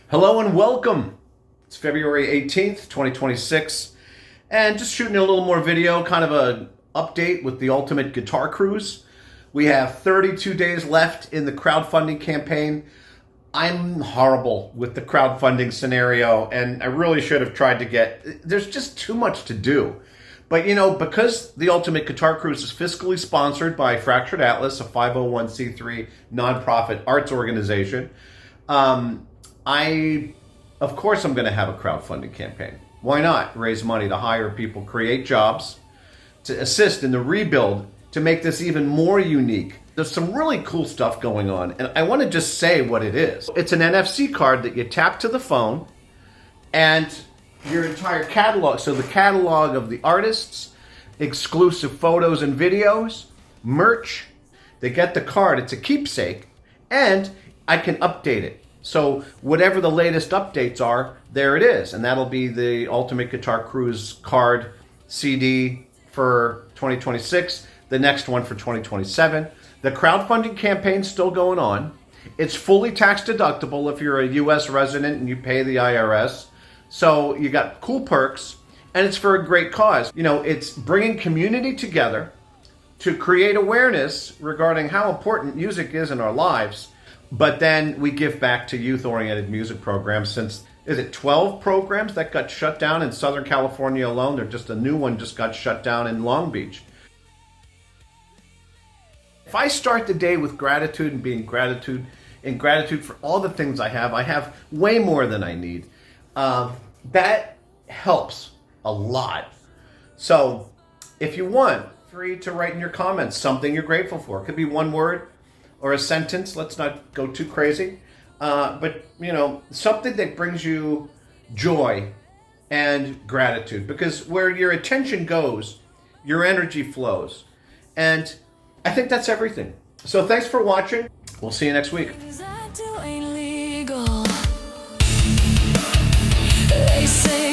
Hello and welcome. It's February 18th, 2026, and just shooting a little more video, kind of an update with the Ultimate Guitar Cruise. We have 32 days left in the crowdfunding campaign. I'm horrible with the crowdfunding scenario, and I really should have tried to there's just too much to do. But because the Ultimate Guitar Cruise is fiscally sponsored by Fractured Atlas, a 501c3 nonprofit arts organization, of course I'm going to have a crowdfunding campaign. Why not? Raise money to hire people, create jobs, to assist in the rebuild, to make this even more unique. There's some really cool stuff going on, and I want to just say what it is. It's an NFC card that you tap to the phone, and your entire catalog, so the catalog of the artists, exclusive photos and videos, merch, they get the card, it's a keepsake, and I can update it. So whatever the latest updates are, there it is. And that'll be the Ultimate Guitar Cruise card CD for 2026, the next one for 2027. The crowdfunding campaign's still going on. It's fully tax deductible if you're a U.S. resident and you pay the IRS. So you got cool perks, and it's for a great cause. It's bringing community together to create awareness regarding how important music is in our lives. But then we give back to youth-oriented music programs since, 12 programs that got shut down in Southern California alone? There's just a new one just got shut down in Long Beach. If I start the day with gratitude and being gratitude for all the things I have way more than I need. That helps a lot. So if you want, free to write in your comments something you're grateful for. It could be one word or a sentence. Let's not go too crazy. But something that brings you joy and gratitude, because where your attention goes, your energy flows. And I think that's everything. So thanks for watching. We'll see you next week. They say